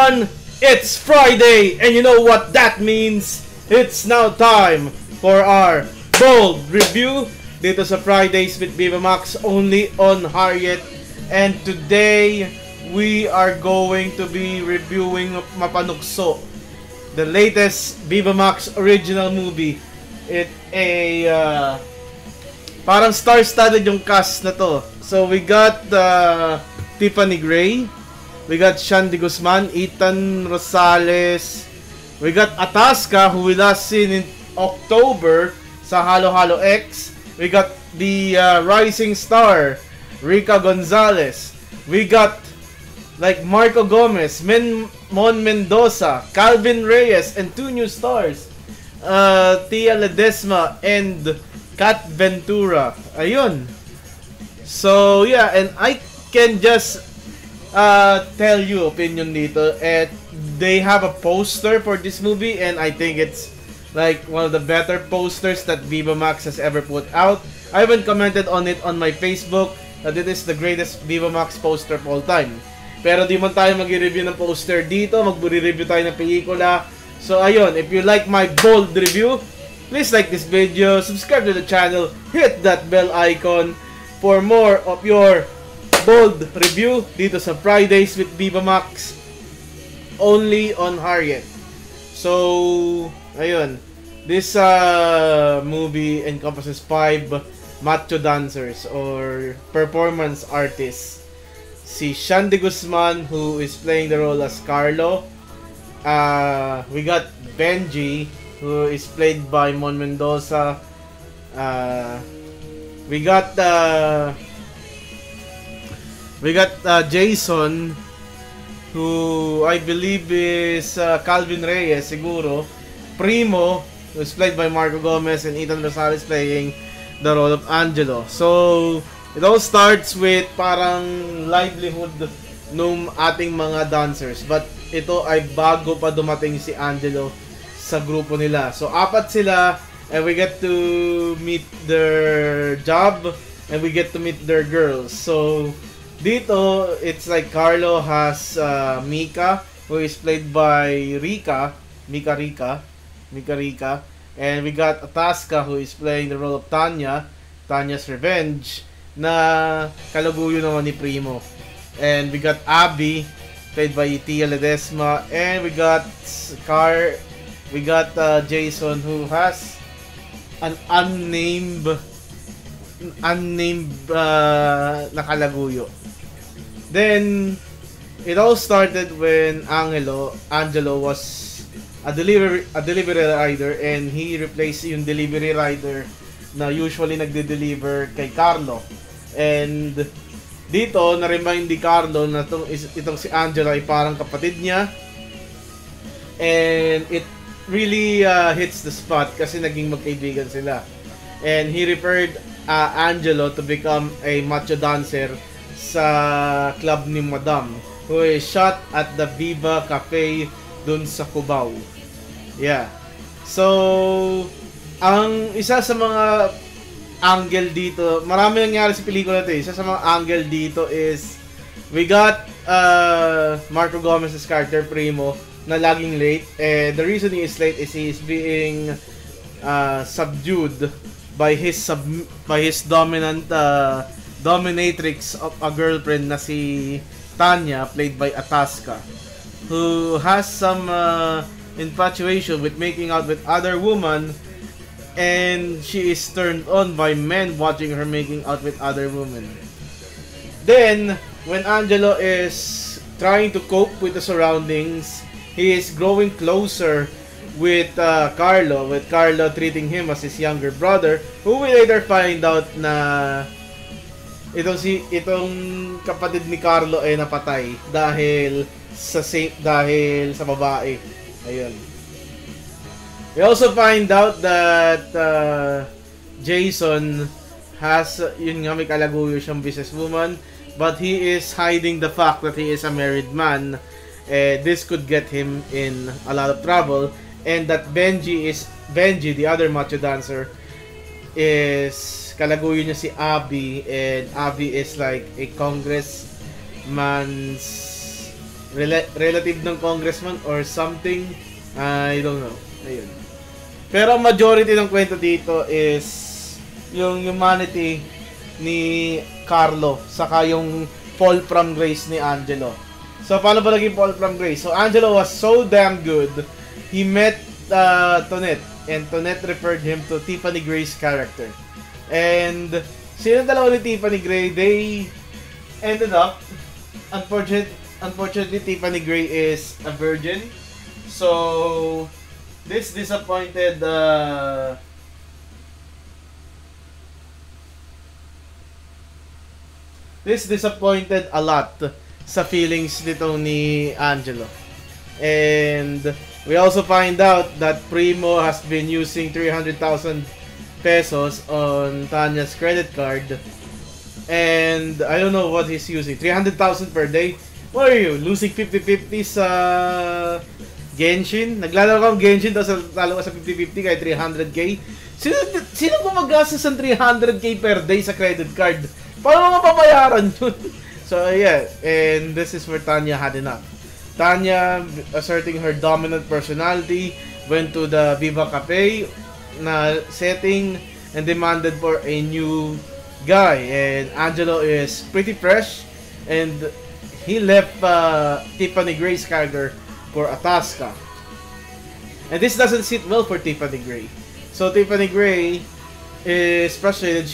everyone! It's Friday, and you know what that means? It's now time for our bold review dito sa Fridays with Viva Max, only on Harriet. And today, we are going to be reviewing Mapanukso, the latest Viva Max original movie. Parang star-studded yung cast na to. So we got Tiffany Gray, we got Shandy Guzman, Ethan Rosales, we got Atasca, who we last seen in October sa Halo Halo X. We got the rising star Rica Gonzalez. We got like Marco Gomez, Mon Mendoza, Calvin Reyes, and two new stars, Tia Ledesma and Kat Ventura. Ayun. So yeah, and I can just tell you opinion dito. And they have a poster for this movie, and I think it's like one of the better posters that Viva Max has ever put out. I even commented on it on my Facebook that it is the greatest Viva Max poster of all time. Pero di man tayo mag-review ng poster dito, mag-review tayo ng pelikula. So ayun, if you like my bold review, please like this video, subscribe to the channel, hit that bell icon for more of your bold review dito sa Fridays with Viva Max, only on Harriet. So, ayun. This movie encompasses 5 macho dancers or performance artists. Si Shandy Guzman, who is playing the role as Carlo. We got Benji, who is played by Mon Mendoza. We got Jason, who I believe is Calvin Reyes, siguro. Primo, who is played by Marco Gomez, and Ethan Rosales playing the role of Angelo. So, it all starts with parang livelihood nung ating mga dancers. But ito ay bago pa dumating si Angelo sa grupo nila. So, 4 sila, and we get to meet their job, and we get to meet their girls. So, dito, it's like Carlo has Mika, who is played by Mika Rica. And we got Atasca, who is playing the role of Tanya's Revenge, na kalaguyo naman ni Primo. And we got Abby, played by Tia Ledesma. And we got Jason, who has an unnamed nakalaguyo. Then it all started when Angelo was a delivery rider, and he replaced yung delivery rider na usually nagde-deliver kay Carlo. And dito na-remind ni Carlo na itong si Angelo ay parang kapatid niya. And it really hits the spot kasi naging magkaibigan sila. And he referred Angelo to become a macho dancer sa club ni Madam, who is shot at the Viva Cafe dun sa Cubao. Yeah. So, ang isa sa mga angle dito, marami nangyari sa pelikula ito. Isa sa mga angle dito is we got Marco Gomez's character Primo na laging late. The reason he is late is he is being subdued by his dominatrix of a girlfriend na si Tanya, played by Atasca, who has some infatuation with making out with other women, and she is turned on by men watching her making out with other women. Then, when Angelo is trying to cope with the surroundings, he is growing closer with Carlo, treating him as his younger brother, who we later find out na itong kapatid ni Carlo ay napatay dahil sa babae. Ayun. We also find out that Jason has, yun nga, may kalaguyo siyang businesswoman, but he is hiding the fact that he is a married man. This could get him in a lot of trouble. And that Benji, the other macho dancer, is kalaguyo niya si Abby, and Abby is like a congressman's relative ng congressman or something. I don't know. Ayun. Pero majority ng kwento dito is yung humanity ni Carlo saka yung fall from grace ni Angelo. So paano ba naging fall from grace? So Angelo was so damn good. He met Tonette, and Tonette referred him to Tiffany Gray's character. And sila dalawa ni Tiffany Gray, they ended up, unfortunately Tiffany Gray is a virgin. So this disappointed a lot sa feelings nito ni Angelo. And we also find out that Primo has been using 300,000 pesos on Tanya's credit card. And I don't know what he's using. 300,000 per day? What are you? Losing 50-50 sa Genshin? Naglalaro ka ng Genshin tapos talo ka sa 50-50 kay 300k? Sino gumagastos ng 300k per day sa credit card? Paano mapapayaran yun? So yeah, and this is where Tanya had enough. Tanya, asserting her dominant personality, went to the Viva Cafe na setting and demanded for a new guy. And Angelo is pretty fresh, and he left Tiffany Gray's character for Atasca. And this doesn't sit well for Tiffany Gray. So Tiffany Gray is frustrated.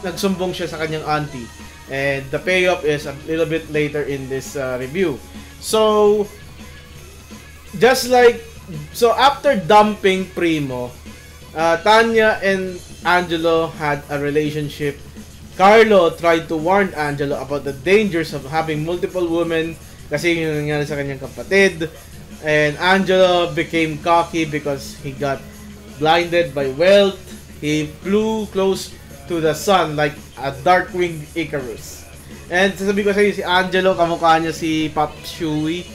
Nagsumbong siya sa kanyang auntie. And the payoff is a little bit later in this review. So, after dumping Primo, Tanya and Angelo had a relationship. Carlo tried to warn Angelo about the dangers of having multiple women kasi yun nangyari sa kanyang kapatid. And Angelo became cocky because he got blinded by wealth. He flew close to the sun like a dark-winged Icarus. And sasabihin ko sa iyo, si Angelo, kamukha niya si Pop Chewy.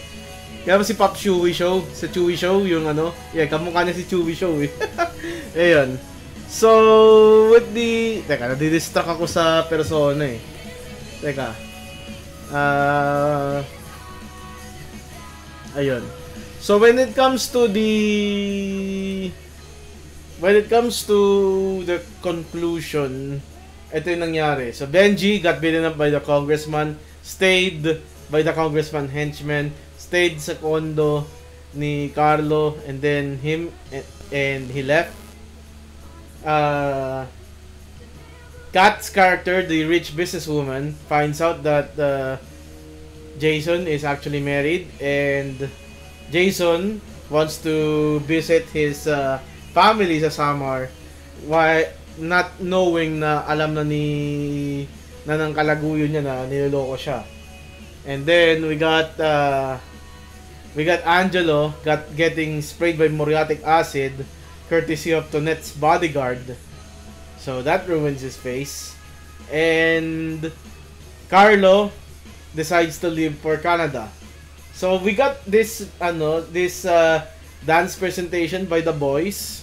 Kaya si Pop Chewy Show, sa Chewy Show, yung ano, kamukha niya si Chewy Show eh. Ayun. So, teka, nadidistract ako sa persona eh. Teka. Ayun. So, when it comes to the conclusion, ito yung nangyari. So, Benji got beaten up by the congressman, stayed by the congressman henchman, stayed sa condo ni Carlo, and then he left. Kat's character, the rich businesswoman, finds out that Jason is actually married, and Jason wants to visit his family sa Samar, why not knowing na alam na ng kalaguyo niya na niloloko siya. And then we got Angelo getting sprayed by muriatic acid courtesy of Tonette's bodyguard. So that ruins his face. And Carlo decides to leave for Canada. So we got this dance presentation by the boys.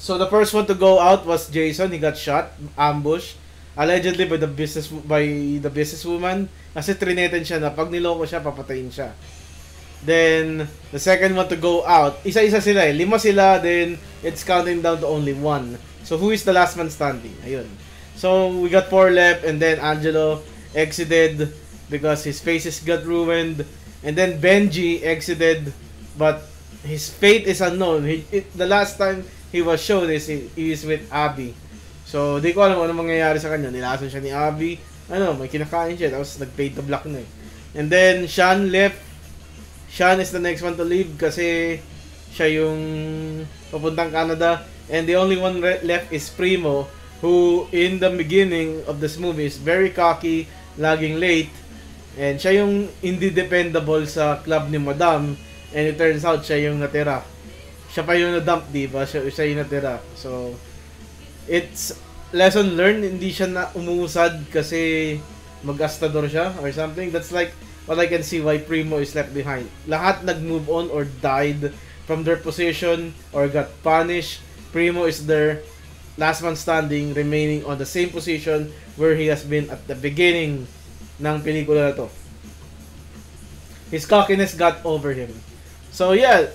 So the first one to go out was Jason. He got shot, ambushed, allegedly by the businesswoman. Kasi trineten siya na pag niloko siya, papatayin siya. Then the second one to go out, isa-isa sila eh. 5 sila, then it's counting down to only 1. So who is the last man standing? Ayun. So we got 4 left, and then Angelo exited because his faces got ruined. And then Benji exited, but his fate is unknown. The last time he was shown is he is with Abby. So, di ko alam ano mangyayari sa kanya. Nilason siya ni Abby. May kinakain siya. Tapos, nag-pay to black na eh. And then, Sean left. Sean is the next one to leave kasi siya yung papuntang Canada. And the only one left is Primo, who in the beginning of this movie is very cocky, laging late. And siya yung hindi dependable sa club ni Madam. And it turns out, siya yung natira. Siya pa yung na-dump, diba? Siya yung natira. So, it's lesson learned. Hindi siya na umusad kasi mag-astador siya or something. That's like what I can see why Primo is left behind. Lahat nag-move on or died from their position or got punished. Primo is their last man standing, remaining on the same position where he has been at the beginning ng pelikula na to. his cockiness got over him. So yeah,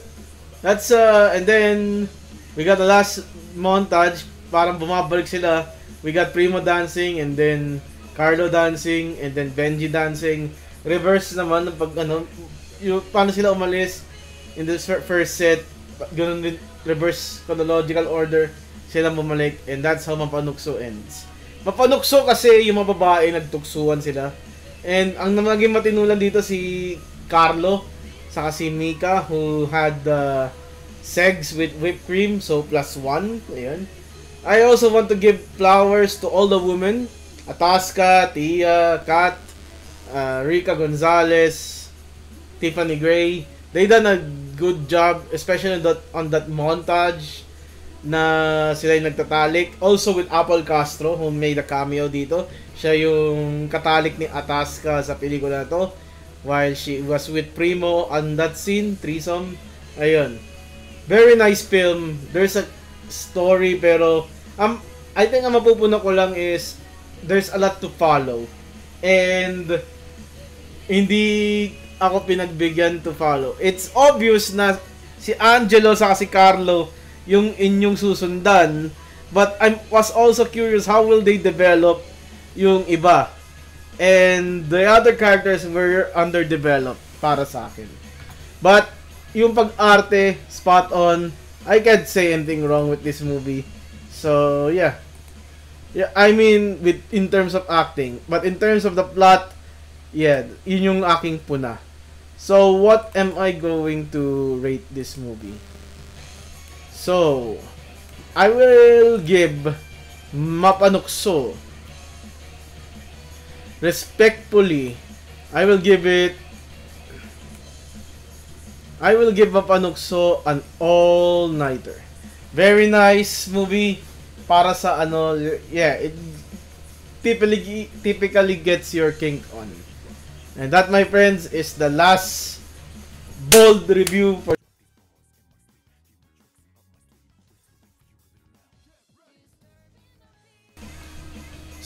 that's and then we got the last montage, parang bumabalik sila. We got Primo dancing, and then Carlo dancing, and then Benji dancing. Reverse naman ng pag yung paano sila umalis in the first set, ganun din, reverse chronological order sila bumalik, and that's how Mapanukso ends. Mapanukso kasi yung mga babae nagtuksuan sila, and ang naging matinulan dito si Carlo saka si Mika, who had segs with whipped cream, so +1. Ayan. I also want to give flowers to all the women, Atasca, Tia, Kat, Rica Gonzalez, Tiffany Gray. They done a good job, especially on that montage na sila yung nagtatalik. Also with Apple Castro, who made a cameo dito. Siya yung katalik ni Atasca sa pelikula na to, while she was with Primo on that scene, threesome. Ayun. Very nice film. There's a story, pero I think ang mapupuno ko lang is there's a lot to follow. And hindi ako pinagbigyan to follow. It's obvious na si Angelo sa si Carlo yung inyong susundan, but I was also curious how will they develop yung iba. And the other characters were underdeveloped para sa akin. But yung pag-arte, spot on. I can't say anything wrong with this movie. So yeah. Yeah, I mean in terms of acting, but in terms of the plot, yeah, yun yung aking puna. So what am I going to rate this movie? So I will give Mapanukso, respectfully, I will give Mapanukso an all-nighter. Very nice movie para sa yeah, it typically gets your kink on. And that, my friends, is the last bold review for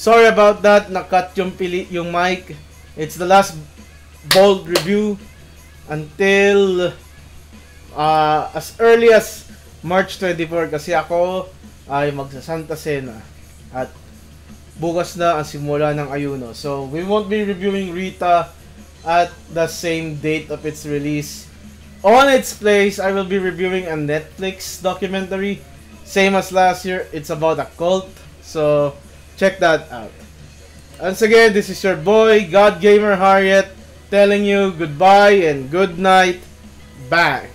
Sorry about that, nakat yung mic. It's the last bold review until as early as March 24, kasi ako ay magsa Santa Cena at bukas na ang simula ng ayuno. So we won't be reviewing Rita at the same date of its release. On its place, I will be reviewing a Netflix documentary, same as last year. It's about a cult, so check that out. Once again, this is your boy, God Gamer Harriet, telling you goodbye and good night. Bye.